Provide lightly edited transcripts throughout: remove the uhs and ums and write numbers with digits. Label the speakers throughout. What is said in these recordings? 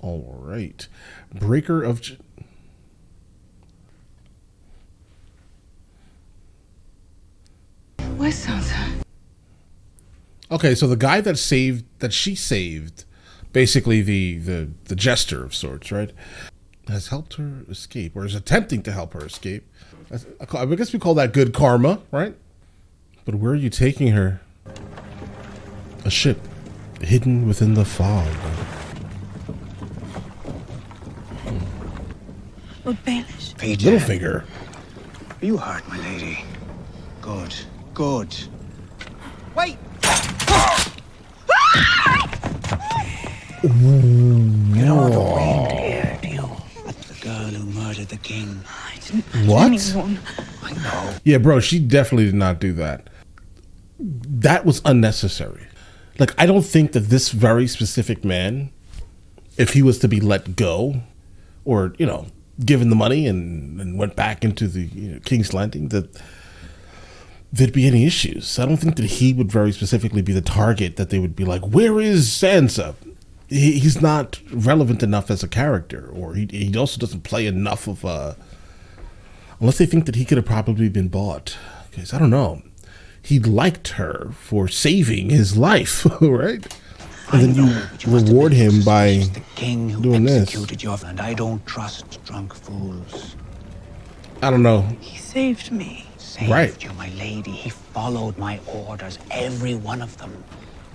Speaker 1: All right. Breaker of...
Speaker 2: Where's Sansa?
Speaker 1: Okay, so the guy that she saved, basically the jester of sorts, right, has helped her escape, or is attempting to help her escape. I guess we call that good karma, right? But where are you taking her? A ship hidden within the fog.
Speaker 2: Lord Baelish.
Speaker 1: Littlefinger.
Speaker 3: You hurt my lady. Good. Good.
Speaker 2: Wait!
Speaker 3: You know the wind here, do you? The girl who murdered the king.
Speaker 2: I didn't hurt
Speaker 1: What?
Speaker 2: anyone.
Speaker 3: I know.
Speaker 1: Yeah, bro, she definitely did not do that. That was unnecessary. Like, I don't think that this very specific man, if he was to be let go, or, you know, given the money and went back into the King's Landing, that there'd be any issues. I don't think that he would very specifically be the target that they would be like, where is Sansa? He's not relevant enough as a character, or he also doesn't play enough of a... Unless they think that he could have probably been bought. Because, I don't know. He liked her for saving his life, right? And then you reward him by
Speaker 3: the king who
Speaker 1: doing this.
Speaker 3: executed Joffrey, and I don't trust drunk fools.
Speaker 1: I don't know.
Speaker 2: He saved me.
Speaker 3: Saved you, my lady. He followed my orders, every one of them.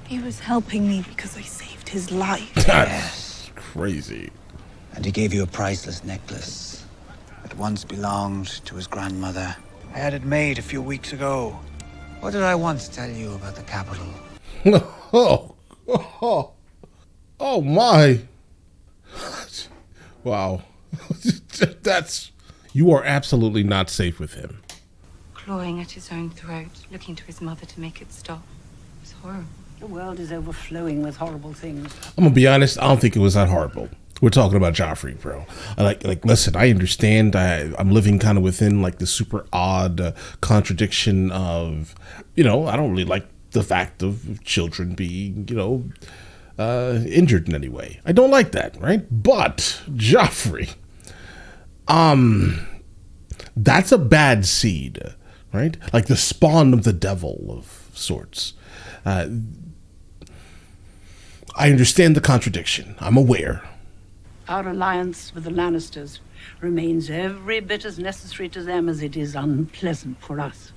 Speaker 2: He was helping me because I saved his life.
Speaker 1: That's crazy.
Speaker 3: And he gave you a priceless necklace that once belonged to his grandmother. I had it made a few weeks ago. What did I once tell you about the capital?
Speaker 1: Oh my. Wow. That's... You are absolutely not safe with him.
Speaker 4: Clawing at his own throat, looking to his mother to make it stop. It was horrible.
Speaker 5: The world is overflowing with horrible things.
Speaker 1: I'm gonna be honest, I don't think it was that horrible. We're talking about Joffrey, bro. Like, listen, I understand. I'm living kind of within like the super odd contradiction of, I don't really like the fact of children being, injured in any way. I don't like that, right? But Joffrey, that's a bad seed, right? Like the spawn of the devil of sorts. I understand the contradiction. I'm aware.
Speaker 5: Our alliance with the Lannisters remains every bit as necessary to them as it is unpleasant for us.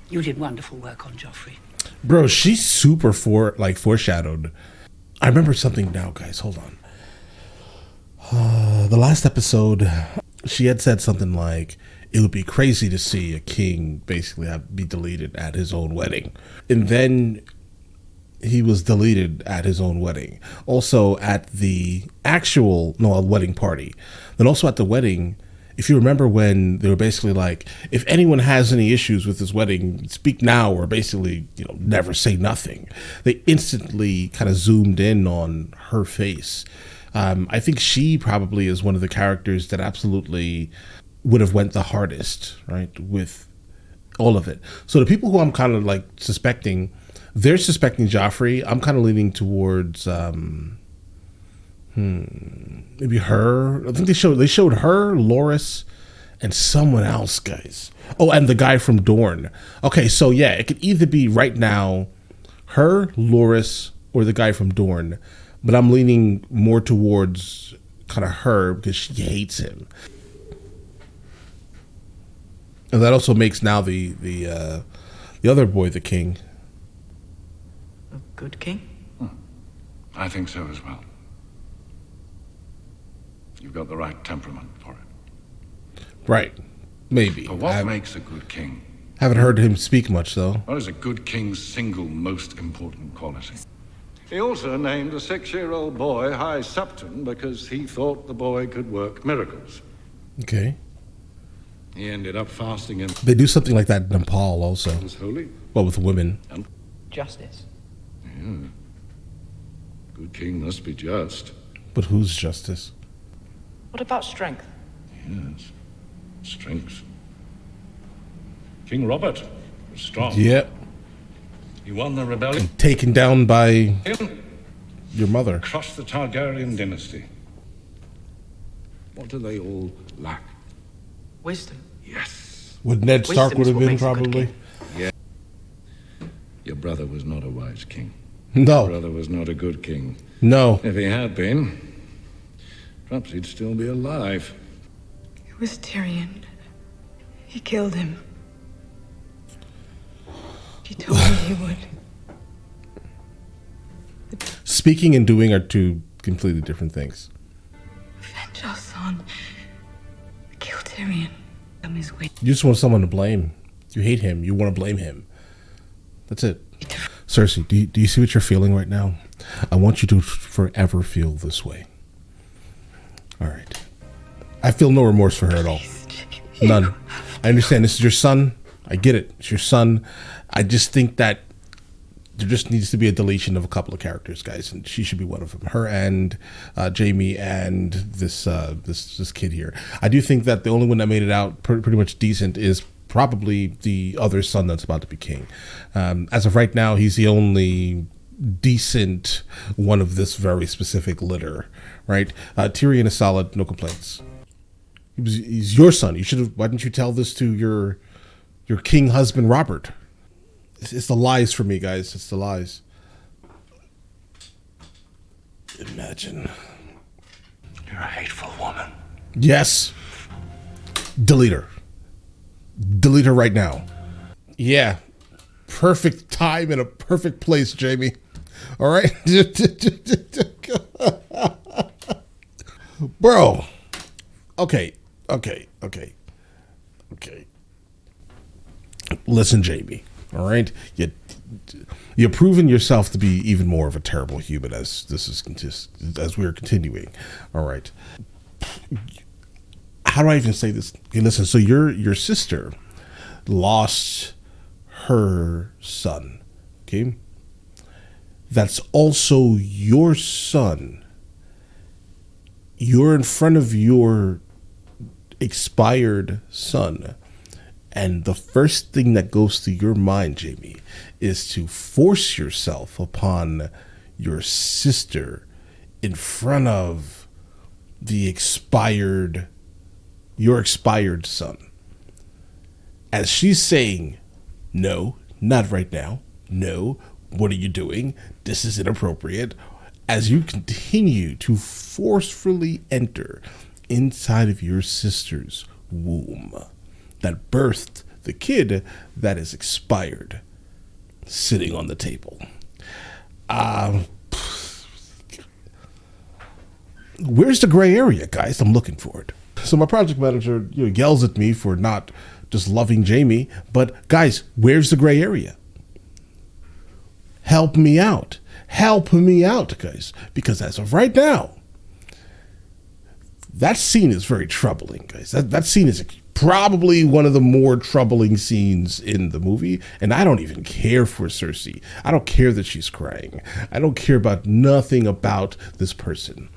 Speaker 5: You did wonderful work on Joffrey.
Speaker 1: Bro, she's super foreshadowed. I remember something now, guys. Hold on. The last episode, she had said something like, it would be crazy to see a king basically be deleted at his own wedding. And then he was deleted at his own wedding. Also at the wedding party. Then also at the wedding, if you remember when they were basically like, if anyone has any issues with this wedding, speak now, or basically, never say nothing. They instantly kind of zoomed in on her face. I think she probably is one of the characters that absolutely would have went the hardest, right, with all of it. So the people who I'm kind of like suspecting, they're suspecting Joffrey. I'm kind of leaning towards maybe her. I think they showed her, Loras, and someone else, guys. Oh, and the guy from Dorne. Okay, so yeah, it could either be right now her, Loras, or the guy from Dorne. But I'm leaning more towards kind of her because she hates him. And that also makes now the other boy the king.
Speaker 2: A good king?
Speaker 6: I think so as well. You've got the right temperament for it.
Speaker 1: Right. Maybe.
Speaker 6: But what makes a good king?
Speaker 1: Haven't heard him speak much, though.
Speaker 6: What is a good king's single most important quality? He also named a 6-year-old boy High Septon because he thought the boy could work miracles.
Speaker 1: Okay.
Speaker 6: He ended up fasting him.
Speaker 1: They do something like that in Nepal also.
Speaker 6: Was holy.
Speaker 1: Well, with women.
Speaker 6: And
Speaker 5: Justice.
Speaker 6: yeah. Good king must be just.
Speaker 1: But whose justice?
Speaker 2: What about strength?
Speaker 6: Yes. Strength. King Robert was strong.
Speaker 1: Yep.
Speaker 6: He won the rebellion.
Speaker 1: Taken down by
Speaker 6: Him.
Speaker 1: your mother.
Speaker 6: Across the Targaryen dynasty. What do they all lack?
Speaker 7: Wisdom.
Speaker 6: Yes.
Speaker 1: What Ned Stark would
Speaker 7: Wisdom is
Speaker 1: have
Speaker 7: what
Speaker 1: been,
Speaker 7: makes a good
Speaker 1: probably.
Speaker 7: king.
Speaker 6: Yeah. Your brother was not a wise king.
Speaker 1: No.
Speaker 6: Your brother was not a good king.
Speaker 1: No.
Speaker 6: If he had been, perhaps he'd still be alive.
Speaker 2: It was Tyrion. He killed him. He told me he would.
Speaker 1: Speaking and doing are two completely different things.
Speaker 2: Avenge our son. Kill Tyrion. Come his way.
Speaker 1: You just want someone to blame. You hate him. You want to blame him. That's it. Cersei, do you see what you're feeling right now? I want you to forever feel this way. All right. I feel no remorse for her at all. None. I understand this is your son. I get it. It's your son. I just think that there just needs to be a deletion of a couple of characters, guys, and she should be one of them. Her and Jaime and this kid here. I do think that the only one that made it out pretty much decent is probably the other son that's about to be king. As of right now, he's the only decent one of this very specific litter, right? Tyrion is solid, no complaints. He's your son. You should have. Why didn't you tell this to your king husband, Robert? It's the lies for me, guys. It's the lies. Imagine.
Speaker 3: You're a hateful woman.
Speaker 1: Yes. Delete her. Delete her right now. Yeah. Perfect time and a perfect place, Jaime. All right? Bro. Okay. Listen, Jaime. All right, you're proving yourself to be even more of a terrible human as we're continuing. All right, how do I even say this? Okay, listen. So your sister lost her son. Okay, that's also your son. You're in front of your expired son. And the first thing that goes through your mind, Jaime, is to force yourself upon your sister in front of your expired son. As she's saying, no, not right now. No, what are you doing? This is inappropriate. As you continue to forcefully enter inside of your sister's womb that birthed the kid that is expired, sitting on the table. Where's the gray area, guys? I'm looking for it. So my project manager yells at me for not just loving Jaime, but guys, where's the gray area? Help me out. Help me out, guys. Because as of right now, that scene is very troubling, guys. That scene is probably one of the more troubling scenes in the movie, and I don't even care for Cersei. I don't care that she's crying. I don't care about nothing about this person,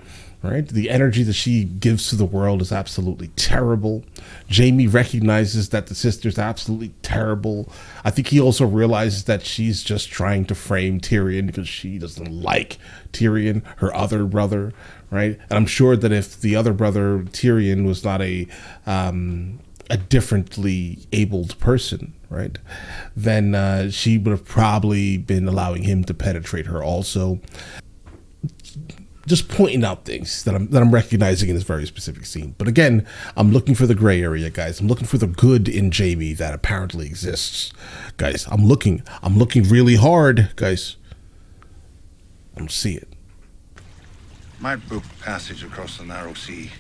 Speaker 1: right? The energy that she gives to the world is absolutely terrible. Jaime recognizes that the sister's absolutely terrible. I think he also realizes that she's just trying to frame Tyrion because she doesn't like Tyrion, her other brother, right? And I'm sure that if the other brother, Tyrion, was not a differently abled person, right, then she would have probably been allowing him to penetrate her also. Just pointing out things that I'm recognizing in this very specific scene. But again, I'm looking for the gray area, guys. I'm looking for the good in Jaime that apparently exists, guys. I'm looking really hard, guys. I don't see it.
Speaker 8: Might book passage across the narrow sea.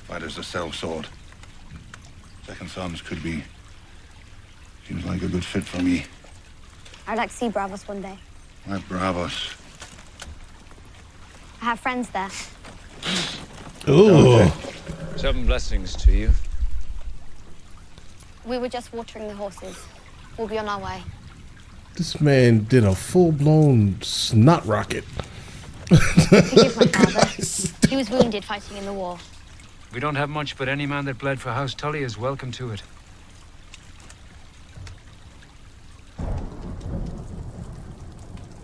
Speaker 8: Fighters a sellsword. Second sons could be. Seems like a good fit for me.
Speaker 9: I'd like to see Bravos one day.
Speaker 8: Why Bravos?
Speaker 9: I have friends there.
Speaker 1: Ooh.
Speaker 10: 7 blessings to you.
Speaker 9: We were just watering the horses. We'll be on our way.
Speaker 1: This man did a full-blown snot rocket.
Speaker 9: Forgive my father. He was wounded fighting in the war.
Speaker 10: We don't have much, but any man that bled for House Tully is welcome to it.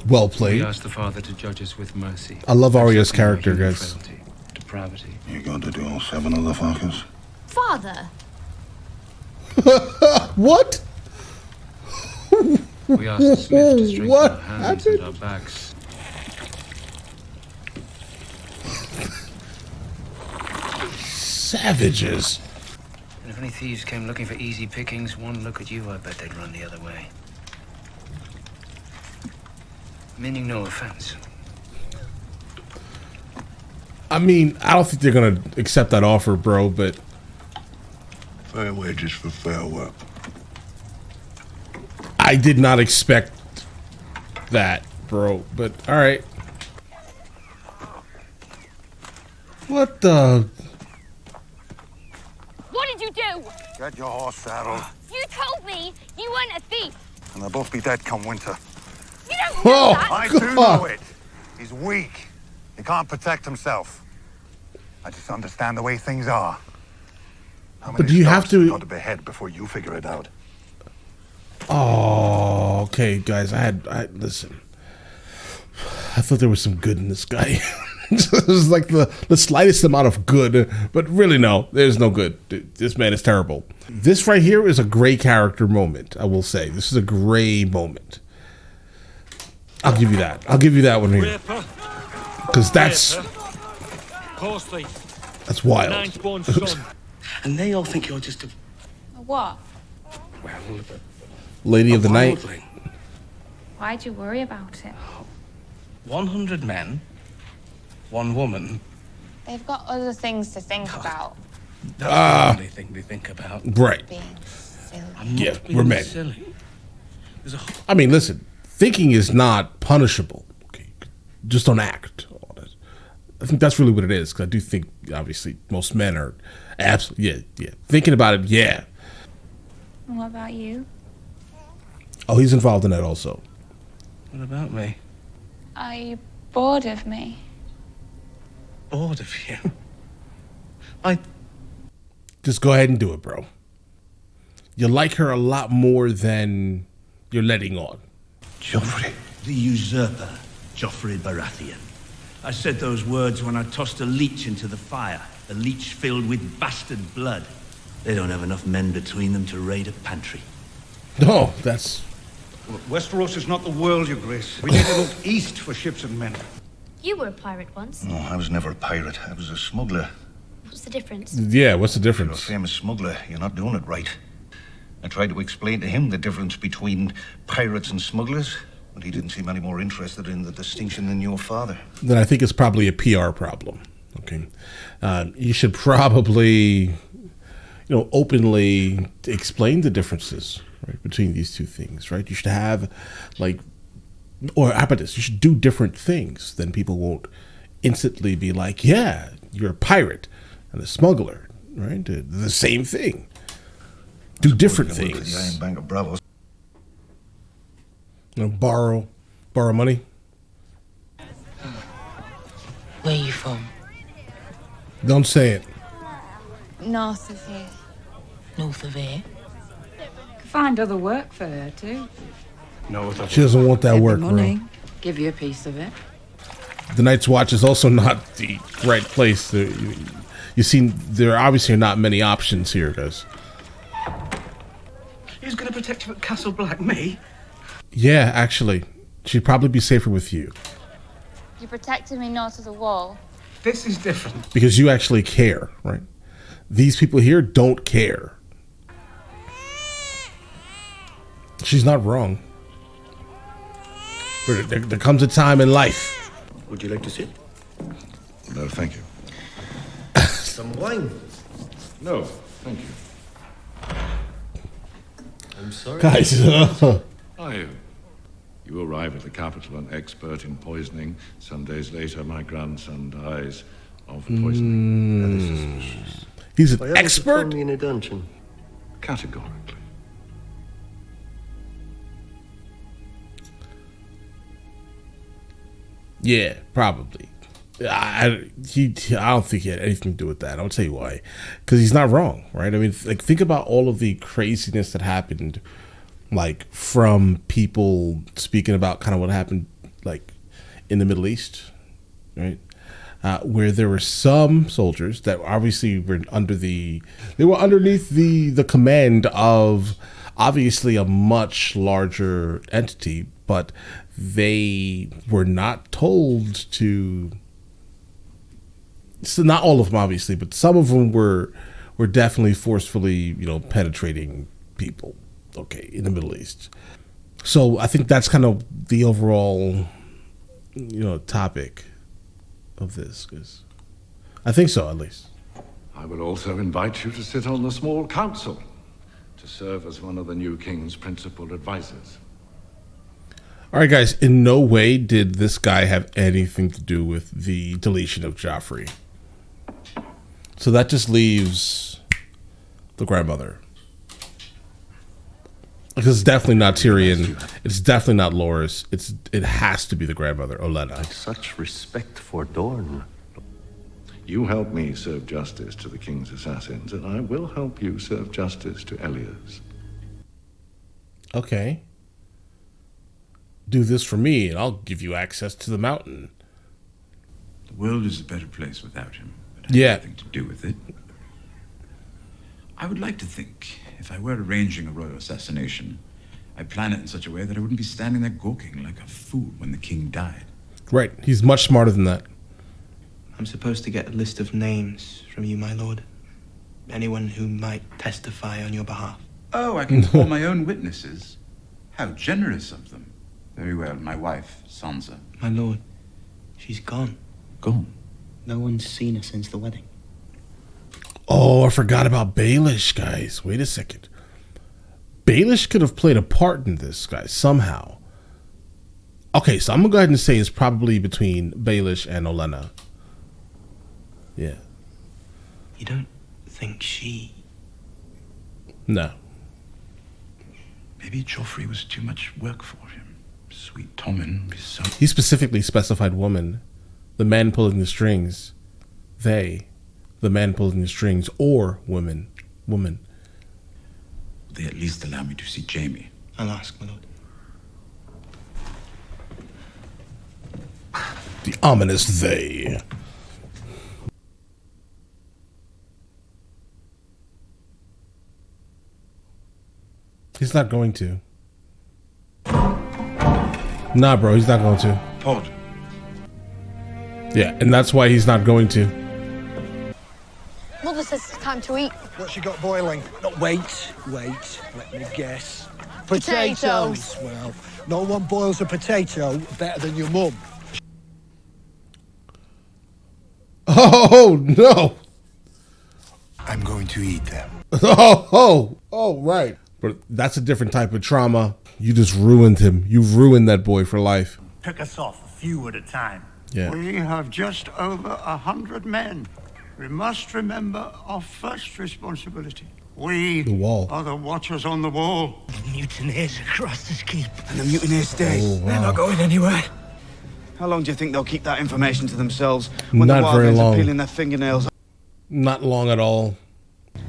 Speaker 1: Well
Speaker 10: We
Speaker 1: played.
Speaker 10: ask the Father to judge us with mercy.
Speaker 1: I love Arya's
Speaker 10: Accepting our
Speaker 1: character,
Speaker 10: human
Speaker 1: guys.
Speaker 10: frailty, depravity.
Speaker 8: You going to do all 7 of the fuckers?
Speaker 9: Father!
Speaker 1: What?
Speaker 10: We ask the Smith to strengthen
Speaker 1: What
Speaker 10: our hands and our backs.
Speaker 1: Savages.
Speaker 10: And if any thieves came looking for easy pickings, one look at you, I bet they'd run the other way. Meaning no offense.
Speaker 1: I mean, I don't think they're gonna accept that offer, bro, but
Speaker 8: Fair wages for fair work.
Speaker 1: I did not expect that, bro. But all right. What the?
Speaker 9: What did you do?
Speaker 8: Get your horse saddled,
Speaker 9: You told me you weren't a thief.
Speaker 8: and they'll both be dead come winter.
Speaker 9: You don't know
Speaker 1: Oh,
Speaker 9: that.
Speaker 8: I do know
Speaker 1: God.
Speaker 8: it. He's weak. He can't protect himself. I just understand the way things are. How
Speaker 1: But
Speaker 8: many
Speaker 1: do you have
Speaker 8: Starks
Speaker 1: to-
Speaker 8: got to behead before you figure it out?
Speaker 1: Oh, okay, guys. I listen. I thought there was some good in this guy. It was like the slightest amount of good, but really no, there's no good. Dude, this man is terrible. This right here is a gray character moment. I will say this is a gray moment. I'll give you that. I'll give you that one here because that's wild.
Speaker 7: Ninth-born son.
Speaker 11: And they all think you're just a
Speaker 4: What?
Speaker 1: Lady of the night.
Speaker 11: wildling.
Speaker 4: Why'd you worry about it?
Speaker 11: 100 men, 1 woman.
Speaker 9: They've got other things to think about.
Speaker 11: That's the only thing they think about.
Speaker 1: Right.
Speaker 9: Being silly.
Speaker 11: I'm not
Speaker 1: Yeah,
Speaker 11: being
Speaker 1: we're men.
Speaker 11: silly. There's a
Speaker 1: I mean, listen. Thinking is not punishable. Okay, just don't act on it. I think that's really what it is. Because I do think, obviously, most men are absolutely yeah. Thinking about it, yeah.
Speaker 4: And what about you?
Speaker 1: Oh, he's involved in that also.
Speaker 11: What about me?
Speaker 4: Are you bored of me?
Speaker 11: Bored of you? I
Speaker 1: Just go ahead and do it, bro. You like her a lot more than you're letting on.
Speaker 8: Joffrey.
Speaker 7: The usurper, Joffrey Baratheon. I said those words when I tossed a leech into the fire. A leech filled with bastard blood. They don't have enough men between them to raid a pantry.
Speaker 1: Oh, that's
Speaker 6: Westeros is not the world, Your Grace. We need to look east for ships and men.
Speaker 9: You were a pirate once.
Speaker 8: No, I was never a pirate. I was a smuggler.
Speaker 9: What's the difference?
Speaker 1: yeah. What's the
Speaker 8: You're a
Speaker 1: difference?
Speaker 8: famous smuggler. You're not doing it right. I tried to explain to him the difference between pirates and smugglers, but he didn't seem any more interested in the distinction than your father.
Speaker 1: Then I think it's probably a PR problem. Okay, you should probably, openly explain the differences right between these two things. Right, you should have or how about this? You should do different things. Then people won't instantly be like, "Yeah, you're a pirate and a smuggler." Right, the same thing. Do different
Speaker 8: You can work for the Iron
Speaker 1: things.
Speaker 8: Bank of Bravos.
Speaker 1: Borrow money.
Speaker 2: Where are you from?
Speaker 1: Don't say it.
Speaker 9: North of here.
Speaker 2: North of here?
Speaker 5: Find other work for her, too.
Speaker 6: No,
Speaker 1: She doesn't want that
Speaker 5: Get the
Speaker 1: work, bro.
Speaker 5: money. Give you a piece of it.
Speaker 1: The Night's Watch is also not the right place. You see, there obviously are not many options here, guys.
Speaker 11: Who's going to protect you at Castle Black? Me?
Speaker 1: Yeah, actually, she'd probably be safer with you
Speaker 9: You protected me north of the wall.
Speaker 11: This is different.
Speaker 1: because you actually care, right? These people here don't care. She's not wrong. But there comes a time in life.
Speaker 7: Would you like to sit?
Speaker 8: No, thank you.
Speaker 7: Some wine.
Speaker 6: No, thank you.
Speaker 7: I'm sorry.
Speaker 1: Guys,
Speaker 6: You arrive at the capital an expert in poisoning. Some days later, my grandson dies of poisoning.
Speaker 1: he's
Speaker 7: Why
Speaker 1: an
Speaker 7: haven't you thrown
Speaker 1: expert?
Speaker 7: me in a dungeon?
Speaker 6: Categorically.
Speaker 1: Yeah, probably. I don't think he had anything to do with that. I'll tell you why. Because he's not wrong, right? I mean, think about all of the craziness that happened, from people speaking about kind of what happened like in the Middle East, right? Where there were some soldiers that obviously were underneath the command of obviously a much larger entity, but they were not told to. So not all of them, obviously, but some of them were definitely forcefully, penetrating people. Okay, in the Middle East. So I think that's kind of the overall, topic of this. Cause I think so, at least.
Speaker 6: I will also invite you to sit on the small council to serve as one of the new king's principal advisors.
Speaker 1: All right, guys. In no way did this guy have anything to do with the deletion of Joffrey. So that just leaves the grandmother. Because it's definitely not Tyrion. It's definitely not Loras. It has to be the grandmother, Olenna.
Speaker 12: Such respect for Dorne.
Speaker 6: You help me serve justice to the king's assassins, and I will help you serve justice to Elias.
Speaker 1: Okay. Do this for me, and I'll give you access to the mountain.
Speaker 13: The world is a better place without him.
Speaker 1: Yeah.
Speaker 13: Nothing to do with it. I would like to think, if I were arranging a royal assassination, I'd plan it in such a way that I wouldn't be standing there gawking like a fool when the king died.
Speaker 1: Right. He's much smarter than that.
Speaker 11: I'm supposed to get a list of names from you, my lord. Anyone who might testify on your behalf.
Speaker 13: Oh, I can call my own witnesses. How generous of them. Very well, my wife, Sansa.
Speaker 11: My lord, she's gone.
Speaker 13: Gone?
Speaker 11: No one's seen her since the wedding.
Speaker 1: Oh, I forgot about Baelish, guys. Wait a second. Baelish could have played a part in this, guys, somehow. Okay, so I'm going to go ahead and say it's probably between Baelish and Olenna. Yeah.
Speaker 11: You don't think she...
Speaker 1: No.
Speaker 13: Maybe Joffrey was too much work for him. Sweet Tommen is so...
Speaker 1: He specifically specified woman. The man pulling the strings. They. The man pulling the strings. Or women. Woman.
Speaker 13: Would they at least allow me to see Jaime?
Speaker 11: I'll ask, my lord.
Speaker 1: The ominous they. He's not going to. Nah, bro, he's not going to.
Speaker 13: Pod.
Speaker 1: Yeah, and that's why he's not going to.
Speaker 9: Mother says it's time to eat.
Speaker 14: What you got boiling? No, wait. Let me guess.
Speaker 9: Potatoes.
Speaker 14: Well, no one boils a potato better than your mum.
Speaker 1: Oh, no.
Speaker 14: I'm going to eat them.
Speaker 1: Oh, right. But that's a different type of trauma. You just ruined him. You've ruined that boy for life.
Speaker 15: Pick us off a few at a time.
Speaker 1: Yeah.
Speaker 16: We have just over 100 men. We must remember our first responsibility. We
Speaker 1: The wall.
Speaker 16: are the watchers on the wall.
Speaker 15: The mutineers across this keep.
Speaker 3: And the mutineers stay.
Speaker 1: Oh, wow.
Speaker 3: They're not going anywhere. How long do you think they'll keep that information to themselves when
Speaker 1: Not
Speaker 3: the
Speaker 1: very
Speaker 3: wildlings
Speaker 1: long.
Speaker 3: are peeling their fingernails?
Speaker 1: Not long at all.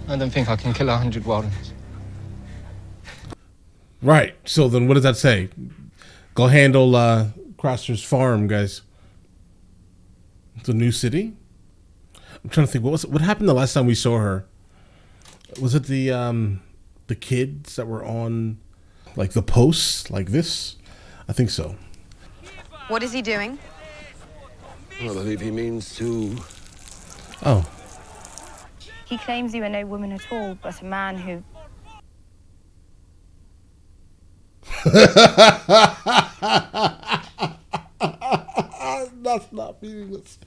Speaker 17: I don't think I can kill 100 wildlings.
Speaker 1: Right. So then what does that say? Go handle Craster's farm, guys. It's a new city? I'm trying to think. What happened the last time we saw her? Was it the kids that were on like the posts like this? I think so.
Speaker 4: What is he doing?
Speaker 18: I believe he means to...
Speaker 1: Oh.
Speaker 9: He claims you are no woman at all, but a man who...
Speaker 1: That's not meaningless.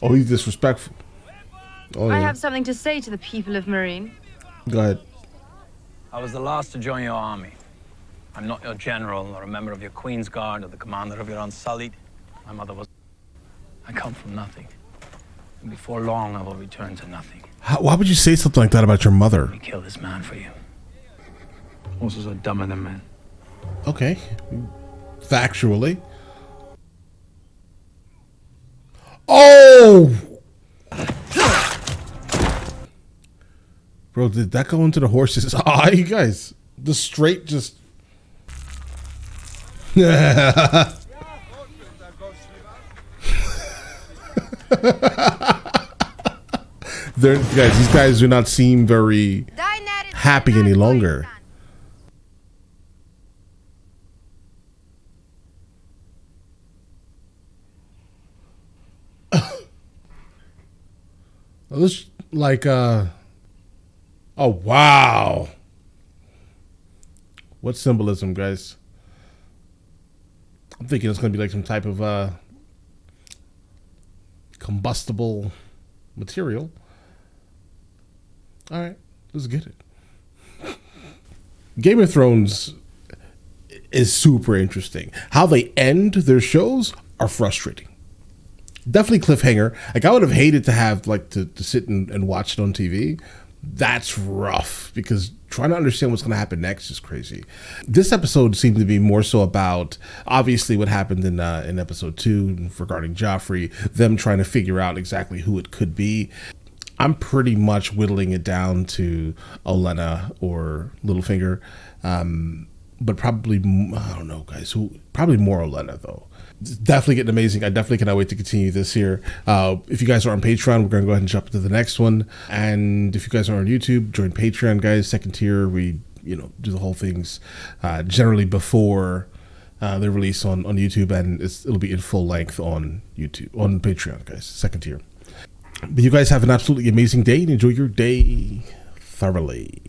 Speaker 1: Oh, he's disrespectful. Oh,
Speaker 19: I
Speaker 1: yeah.
Speaker 19: have something to say to the people of Meereen.
Speaker 1: Go ahead.
Speaker 20: I was the last to join your army. I'm not your general or a member of your Queen's Guard or the commander of your Unsullied. My mother was... I come from nothing. And before long, I will return to nothing.
Speaker 1: Why would you say something like that about your mother?
Speaker 20: Let me kill this man for you. Horses are dumber than men.
Speaker 1: Okay. Factually. Oh! Bro, did that go into the horse's eye, you guys? The straight just... These guys do not seem very happy any longer. This like oh wow. What symbolism, guys? I'm thinking it's gonna be like some type of combustible material. All right, let's get it. Game of Thrones is super interesting. How they end their shows are frustrating. Definitely cliffhanger. Like I would have hated to have like to sit and watch it on TV. That's rough because trying to understand what's going to happen next is crazy. This episode seemed to be more so about obviously what happened in episode 2 regarding Joffrey, them trying to figure out exactly who it could be. I'm pretty much whittling it down to Olenna or Littlefinger, but probably, I don't know, guys, probably more Olenna, though. It's definitely getting amazing. I definitely cannot wait to continue this here. If you guys are on Patreon, we're going to go ahead and jump into the next one. And if you guys are on YouTube, join Patreon, guys. Second tier, we do the whole things generally before they release on YouTube, and it'll be in full length on YouTube, on Patreon, guys. Second tier. But you guys have an absolutely amazing day and enjoy your day thoroughly.